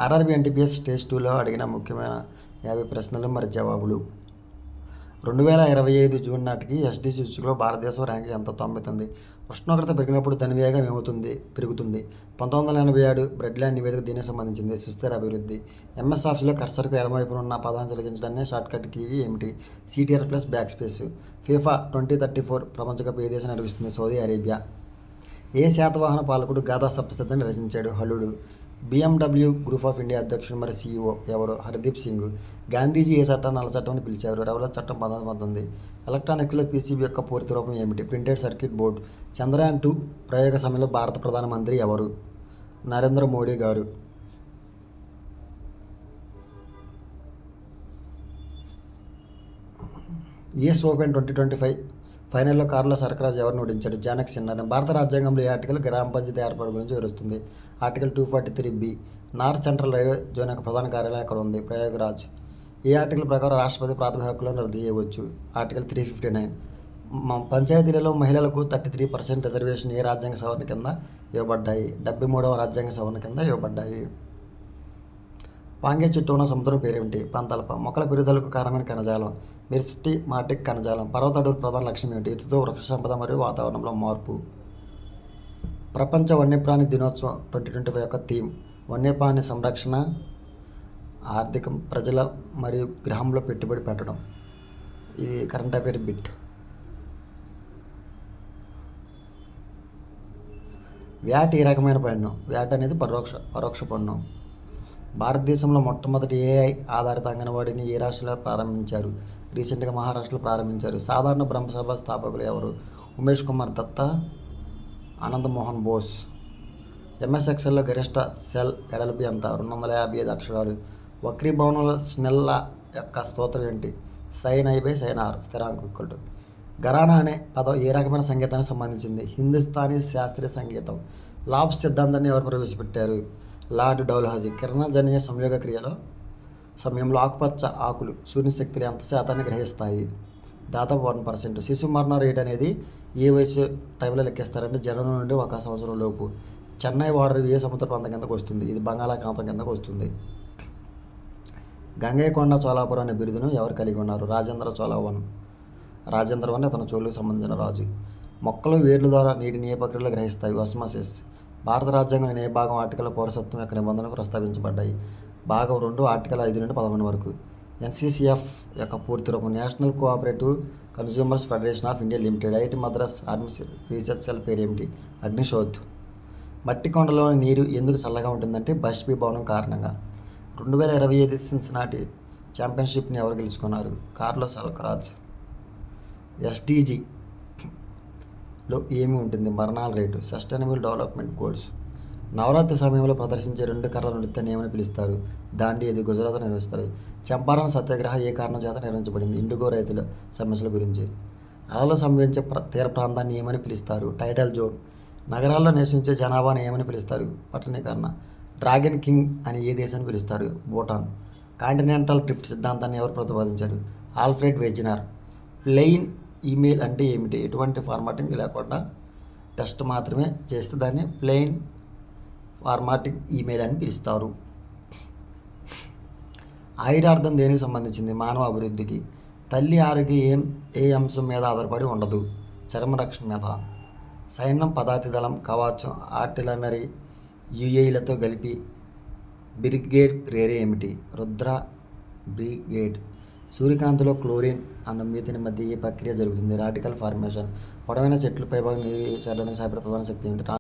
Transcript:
RRB NTPS stage 2లో అడిగిన ముఖ్యమైన 50 ప్రశ్నలు మరి జవాబులు. 2025 జూన్ నాటికి ఎస్డీసీ సూచికలో భారతదేశం ర్యాంకింగ్ ఎంత? 99. ఉష్ణోగ్రత పెరిగినప్పుడు దాని వేగం పెరుగుతుంది. 1987 బ్రెడ్ ల్యాండ్ నివేదిక దీనికి సంబంధించింది. సుస్థిర అభివృద్ధి. ఎంఎస్ ఆఫీస్లో కర్సర్కు ఎడమవైపున ఉన్న పదాన్ని తొలగించడాన్ని షార్ట్కట్ కీ ఏమిటి? CTR plus back space. FIFA 2034 ప్రపంచ కప్ ఏ దేశం నిర్వహిస్తుంది? Saudi Arabia. ఏ శాతవాహన పాలకుడు గాథా సప్తశతిని రచించాడు? హలుడు. BMW గ్రూప్ ఆఫ్ ఇండియా అధ్యక్షుడు మరి CEO ఎవరు? హర్దీప్ సింగ్. గాంధీజీ ఏ చట్టాన్ని నల్ల చట్టం అని పిలిచారు? రౌలత్ చట్టం 1919. ఎలక్ట్రానిక్స్లో PCB యొక్క పూర్తి రూపం ఏమిటి? Printed circuit board. చంద్రయాన్ 2 ప్రయోగ సమయంలో భారత ప్రధానమంత్రి ఎవరు? నరేంద్ర మోడీ గారు. US ఓపెన్ 2025 ఫైనల్లో కార్లో సర్కరాజ్ ఎవరిని ఓడించాడు? జానక్ సిన్నారెడ్డి. భారత రాజ్యాంగంలో ఏ ఆర్టికల్ గ్రామ పంచాయతీ ఏర్పాటు గురించి వివరిస్తుంది? Article 243B. North central railway zone యొక్క ప్రధాన కార్యాలయం ఎక్కడ ఉంది? ప్రయాగ్రాజ్. ఏ ఆర్టికల్ ప్రకారం రాష్ట్రపతి ప్రాథమిక హక్కులను రద్దు చేయవచ్చు? ఆర్టికల్ 359. పంచాయతీలలో మహిళలకు 33% రిజర్వేషన్ ఏ రాజ్యాంగ సవరణ కింద ఇవ్వబడ్డాయి? 73వ రాజ్యాంగ సవరణ కింద ఇవ్వబడ్డాయి. పాంగే చుట్టూ ఉన్న సముద్రం పేరేమిటి? పంతల్ప. మొక్కల పెరుగుదలకు కారణమైన కణజాలం మెరిస్టమాటిక్ కణజాలం. పర్వత అడవుల ప్రధాన లక్ష్యం ఏమిటి? ఎత్తుతో వృక్ష సంపద మరియు వాతావరణంలో మార్పు. ప్రపంచ వన్యప్రాణి దినోత్సవం 2025 యొక్క థీమ్ వన్యప్రాణి సంరక్షణ, ఆర్థికం, ప్రజల మరియు గ్రహంలో పెట్టుబడి పెట్టడం. ఇది కరెంట్ అఫైర్ బిట్. వ్యాట్ ఏ రకమైన పన్ను? వ్యాట్ అనేది పరోక్ష పన్ను. భారతదేశంలో మొట్టమొదటి AI ఆధారిత అంగన్వాడీని ఏ రాష్ట్రంలో ప్రారంభించారు? రీసెంట్గా మహారాష్ట్రలో ప్రారంభించారు. సాధారణ బ్రహ్మసభ స్థాపకులు ఎవరు? ఉమేష్ కుమార్ దత్తా, ఆనంద్ మోహన్ బోస్. MS ఎక్సెల్లో గరిష్ట సెల్ వెడల్పు ఎంత? 255 అక్షరాలు. వక్రీభవనంలో స్నెల్ల యొక్క స్తోత్రం ఏంటి? sin I/sin R స్థిరాంకం ఈక్వల్. ఘరానా అనే పదం ఏ రకమైన సంగీతానికి సంబంధించింది? హిందుస్థానీ శాస్త్రీయ సంగీతం. లాబ్స్ సిద్ధాంతాన్ని ఎవరు ప్రవేశపెట్టారు? లార్డ్ డౌల్హౌసీ. కిరణజన్య సంయోగ క్రియలో సమయంలో ఆకుపచ్చ ఆకులు సూర్యశక్తులు ఎంత శాతాన్ని గ్రహిస్తాయి? దాదాపు 1%. శిశు మరణ రేట్ అనేది ఏ వయసు టైంలో లెక్కిస్తారంటే జనవరి నుండి 1 సంవత్సరం లోపు. చెన్నై వాటర్ ఏ సముద్ర ప్రాంతం కిందకు వస్తుంది? ఇది బంగాళాఖాతం కిందకు వస్తుంది. గంగైకొండ చోళాపురం అనే బిరుదును ఎవరు కలిగి ఉన్నారు? రాజేంద్ర చోళ 1. రాజేంద్ర 1 అతను చోళుకు సంబంధించిన రాజు. మొక్కలు వేర్ల ద్వారా నీటిని ఏ ప్రక్రియలో గ్రహిస్తాయి? ఆస్మాసిస్. భారత రాజ్యాంగంలోని ఏ భాగం ఆర్టికల్ పౌరసత్వం యొక్క నిబంధనలు ప్రస్తావించబడ్డాయి? భాగం 2 ఆర్టికల్ 5 నుండి 11 వరకు. NCCF యొక్క పూర్తి రూపం national cooperative consumers federation of India limited. IIT Madras army research cell పేరేమిటి? అగ్నిశోధ్. మట్టి కొండలోని నీరు ఎందుకు చల్లగా ఉంటుందంటే బాష్పీభవనం కారణంగా. 2025 సిన్సినాటి ఛాంపియన్షిప్ని ఎవరు గెలుచుకున్నారు? Carlos Alcaraz. SDG లో ఏమి ఉంటుంది? మరణాల rate. Sustainable development goals. Navratri సమయంలో ప్రదర్శించే 2 కర్రల నృత్యాన్ని ఏమని పిలుస్తారు? దాండి. ఇది గుజరాత్లో నిర్వహిస్తారు. చంపారన్ సత్యాగ్రహ ఏ కారణం చేత నిర్వహించబడింది? ఇండిగో రైతుల సమస్యల గురించి. అలలు సంభవించే తీర ప్రాంతాన్ని ఏమని పిలుస్తారు? టైడల్ జోన్. నగరాల్లో నివసించే జనాభాను ఏమని పిలుస్తారు? పట్టణీకరణ. డ్రాగన్ కింగ్ అని ఏ దేశాన్ని పిలుస్తారు? భూటాన్. కాంటినెంటల్ డ్రిఫ్ట్ సిద్ధాంతాన్ని ఎవరు ప్రతిపాదించారు? Alfred Wegener. ప్లెయిన్ ఈమెయిల్ అంటే ఏమిటి? ఎటువంటి ఫార్మాటింగ్ లేకుండా టెక్స్ట్ మాత్రమే చేస్తే దాన్ని ప్లెయిన్ ఫార్మాటింగ్ ఈమెయిల్ అని పిలుస్తారు. ఆయురార్థం దేనికి సంబంధించింది? మానవ అభివృద్ధికి. తల్లి ఆరోగ్యం ఏ అంశం మీద ఆధారపడి ఉండదు? చర్మ రక్షణ మీద. సైన్యం పదాతి దళం కవాచం ఆర్టిలనరీ UAEలతో కలిపి బ్రిగేడ్ పేరు ఏమిటి? రుద్ర బ్రిగేడ్. సూర్యకాంతిలో క్లోరిన్ అన్న మీథేన్ మధ్య ఏ ప్రక్రియ జరుగుతుంది? Radical formation. పొడవైన చెట్లు పైభాగం నీరు చేరడానికి సహాయపడే ప్రధాన శక్తి ఏమిటి?